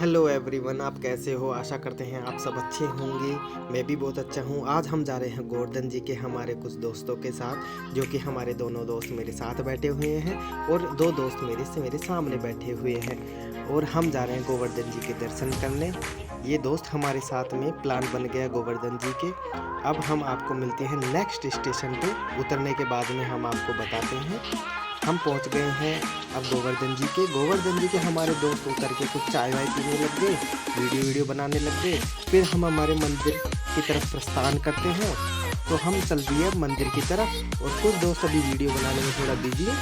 Hello everyone, आप कैसे हो? आशा करते हैं आप सब अच्छे होंगे। मैं भी बहुत अच्छा हूँ। आज हम जा रहे हैं गोवर्धन जी के हमारे कुछ दोस्तों के साथ, जो कि हमारे दोनों दोस्त मेरे साथ बैठे हुए हैं और दो दोस्त मेरे सामने बैठे हुए हैं और हम जा रहे हैं गोवर्धन जी के दर्शन करने। ये दोस्त हमारे साथ में प्लान बन गया गोवर्धन जी के। अब हम आपको मिलते हैं नेक्स्ट स्टेशन पे। उतरने के बाद में हम आपको बताते हैं। हम पहुंच गए हैं अब गोवर्धन जी के हमारे दोस्त उतर के कुछ चाय वाय पीने लग गए, वीडियो बनाने लग गए। फिर हम हमारे मंदिर की तरफ प्रस्थान करते हैं। तो हम चल दिए मंदिर की तरफ और कुछ दोस्त अभी वीडियो बनाने में थोड़ा बिजी है।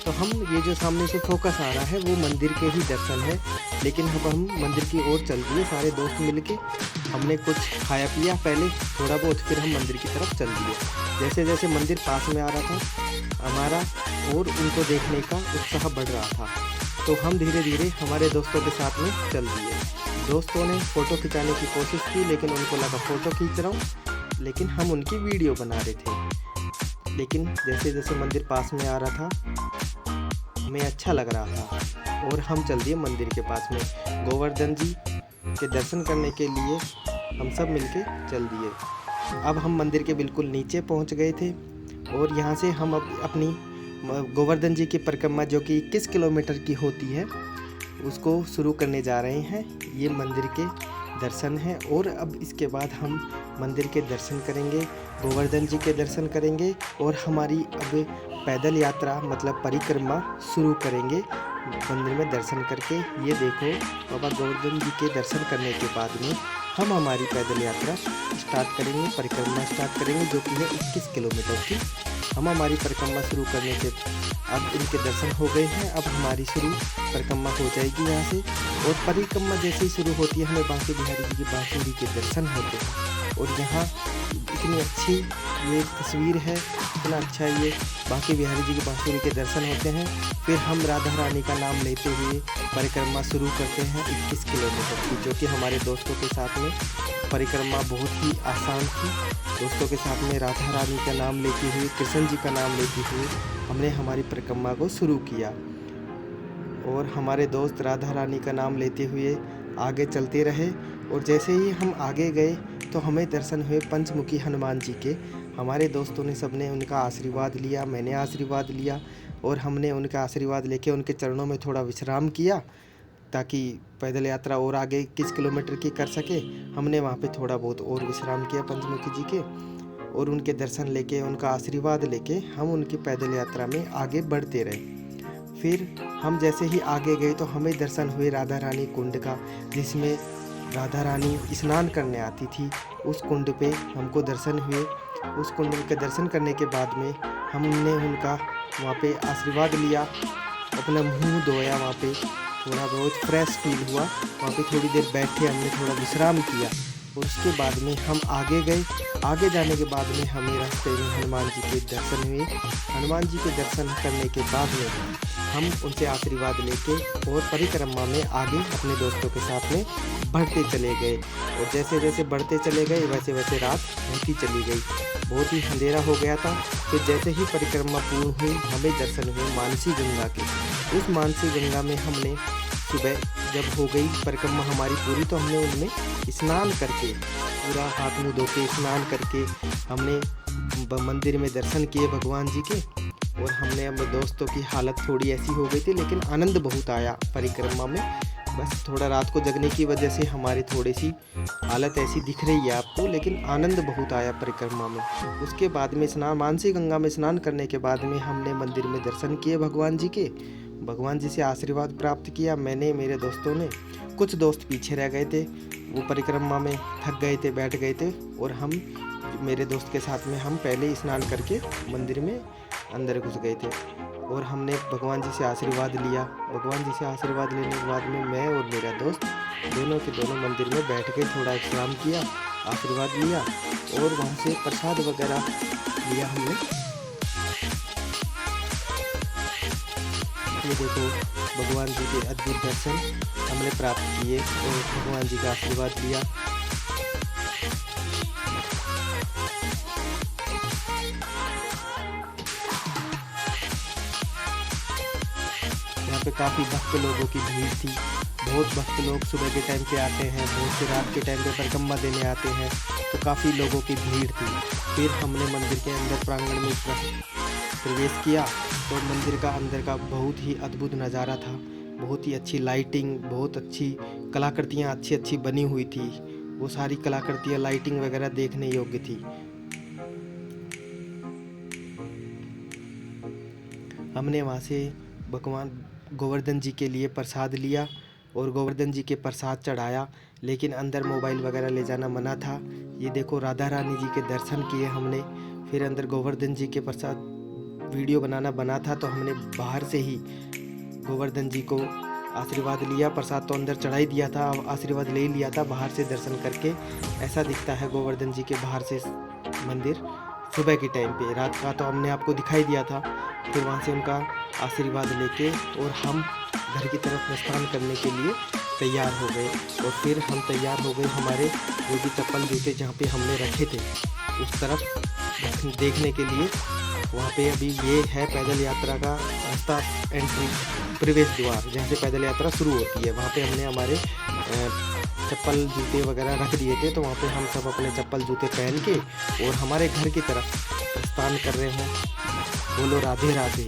तो हम ये जो सामने से फोकस आ रहा है वो मंदिर के ही दर्शन है, लेकिन अब हम मंदिर की ओर चल दिए सारे दोस्त मिलके। हमने कुछ खाया पिया पहले थोड़ा बहुत, फिर हम मंदिर की तरफ चल दिए। जैसे जैसे मंदिर पास में आ रहा था हमारा और उनको देखने का उत्साह बढ़ रहा था, तो हम धीरे धीरे हमारे दोस्तों के साथ में चल दिए। दोस्तों ने फ़ोटो खिंचाने की कोशिश की, लेकिन उनको लगा फ़ोटो खींच रहा हूँ, लेकिन हम उनकी वीडियो बना रहे थे। लेकिन जैसे जैसे मंदिर पास में आ रहा था हमें अच्छा लग रहा था और हम चल दिए मंदिर के पास में। गोवर्धन जी के दर्शन करने के लिए हम सब मिलके चल दिए। अब हम मंदिर के बिल्कुल नीचे पहुंच गए थे और यहाँ से हम अब अपनी गोवर्धन जी की परिक्रमा, जो कि 21 किलोमीटर की होती है, उसको शुरू करने जा रहे हैं। ये मंदिर के दर्शन हैं और अब इसके बाद हम मंदिर के दर्शन करेंगे, गोवर्धन जी के दर्शन करेंगे और हमारी अब पैदल यात्रा मतलब परिक्रमा शुरू करेंगे मंदिर में दर्शन करके। ये देखो, बाबा गोवर्धन जी के दर्शन करने के बाद में हम हमारी पैदल यात्रा स्टार्ट करेंगे, परिक्रमा स्टार्ट करेंगे, जो कि है 21 किलोमीटर की। हम हमारी परिक्रमा शुरू करने के अब इनके दर्शन हो गए हैं। अब हमारी शुरू परिक्रमा हो जाएगी यहाँ से, और परिक्रमा जैसे ही शुरू होती है हमें बांके बिहारी जी की बांसुरी के दर्शन होते हैं। और यहाँ इतनी अच्छी ये तस्वीर है, इतना अच्छा ये बांके बिहारी जी की बांसुरी के दर्शन होते हैं। फिर हम राधा रानी का नाम लेते हुए परिक्रमा शुरू करते हैं 21 किलोमीटर की, जो कि हमारे दोस्तों के साथ में परिक्रमा बहुत ही आसान थी। दोस्तों के साथ में राधा रानी का नाम लेते हुए, कृष्ण जी का नाम लेते हुए हमने हमारी परिक्रमा को शुरू किया और हमारे दोस्त राधा रानी का नाम लेते हुए आगे चलते रहे। और जैसे ही हम आगे गए तो हमें दर्शन हुए पंचमुखी हनुमान जी के। हमारे दोस्तों ने सबने उनका आशीर्वाद लिया, मैंने आशीर्वाद लिया और हमने उनका आशीर्वाद लेके उनके चरणों में थोड़ा विश्राम किया, ताकि पैदल यात्रा और आगे 21 किलोमीटर की कर सके। हमने वहाँ पे थोड़ा बहुत और विश्राम किया पंचमुखी जी के, और उनके दर्शन लेके, उनका आशीर्वाद लेके हम उनकी पैदल यात्रा में आगे बढ़ते रहे। फिर हम जैसे ही आगे गए तो हमें दर्शन हुए राधा रानी कुंड का, जिसमें राधा रानी स्नान करने आती थी। उस कुंड पे हमको दर्शन हुए। उस कुंड के दर्शन करने के बाद में हमने उनका वहाँ पे आशीर्वाद लिया, अपना मुंह धोया, वहाँ पे थोड़ा बहुत फ्रेश फील हुआ। वहाँ पे थोड़ी देर बैठे, हमने थोड़ा विश्राम किया और उसके बाद में हम आगे गए। आगे जाने के बाद में हमें रास्ते में हनुमान जी के दर्शन हुए। हनुमान जी के दर्शन करने के बाद में हम उनसे आशीर्वाद लेके और परिक्रमा में आगे अपने दोस्तों के साथ में बढ़ते चले गए। और जैसे जैसे बढ़ते चले गए वैसे वैसे रात होती चली गई, बहुत ही अंधेरा हो गया था। फिर जैसे ही परिक्रमा पूर्ण हुई हमें दर्शन हुए मानसी गंगा के। उस मानसी गंगा में हमने सुबह जब हो गई परिक्रमा हमारी पूरी, तो हमने उनमें स्नान करके, पूरा हाथ मुँह धो के स्नान करके हमने मंदिर में दर्शन किए भगवान जी के। और हमने अपने दोस्तों की हालत थोड़ी ऐसी हो गई थी, लेकिन आनंद बहुत आया परिक्रमा में। बस थोड़ा रात को जगने की वजह से हमारी थोड़ी सी हालत ऐसी दिख रही है आपको, लेकिन आनंद बहुत आया परिक्रमा में। उसके बाद में मानसी गंगा में स्नान करने के बाद में हमने मंदिर में दर्शन किए भगवान जी के। भगवान जी से आशीर्वाद प्राप्त किया मैंने, मेरे दोस्तों ने। कुछ दोस्त पीछे रह गए थे, वो परिक्रमा में थक गए थे, बैठ गए थे, और हम मेरे दोस्त के साथ में हम पहले ही स्नान करके मंदिर में अंदर घुस गए थे। और हमने भगवान जी से आशीर्वाद लिया। भगवान जी से आशीर्वाद लेने के बाद में मैं और मेरा दोस्त दोनों के दोनों मंदिर में बैठ के थोड़ा विश्राम किया, आशीर्वाद लिया और वहाँ से प्रसाद वगैरह लिया हमने। ये देखो, भगवान जी के अद्भुत दर्शन हमने प्राप्त किए और भगवान जी का आशीर्वाद लिया। यहाँ पे काफ़ी भक्त लोगों की भीड़ थी। बहुत भक्त लोग सुबह के टाइम पे आते हैं, बहुत से रात के टाइम पे परिक्रमा देने आते हैं, तो काफ़ी लोगों की भीड़ थी। फिर हमने मंदिर के अंदर प्रांगण में प्रवेश किया तो मंदिर का अंदर का बहुत ही अद्भुत नज़ारा था। बहुत ही अच्छी लाइटिंग, बहुत अच्छी कलाकृतियाँ अच्छी अच्छी बनी हुई थी। वो सारी कलाकृतियाँ, लाइटिंग वगैरह देखने योग्य थी। हमने वहाँ से भगवान गोवर्धन जी के लिए प्रसाद लिया और गोवर्धन जी के प्रसाद चढ़ाया, लेकिन अंदर मोबाइल वगैरह ले जाना मना था। ये देखो राधा रानी जी के दर्शन किए हमने। फिर अंदर गोवर्धन जी के प्रसाद वीडियो बनाना बना था, तो हमने बाहर से ही गोवर्धन जी को आशीर्वाद लिया। प्रसाद तो अंदर चढ़ा ही दिया था, आशीर्वाद ले लिया था। बाहर से दर्शन करके ऐसा दिखता है गोवर्धन जी के बाहर से मंदिर सुबह के टाइम पे। रात का तो हमने आपको दिखाई दिया था। फिर वहाँ से उनका आशीर्वाद लेके और हम घर की तरफ प्रस्थान करने के लिए तैयार हो गए। और फिर हम तैयार हो गए हमारे जो भी चप्पल जूते जहाँ पे हमने रखे थे उस तरफ देखने के लिए। वहाँ पे अभी ये है पैदल यात्रा का रास्ता, एंट्री प्रवेश द्वार, जहाँ से पैदल यात्रा शुरू होती है। वहाँ पे हमने हमारे चप्पल जूते वगैरह रख दिए थे, तो वहाँ पे हम सब अपने चप्पल जूते पहन के और हमारे घर की तरफ प्रस्थान कर रहे हैं। बोलो राधे राधे।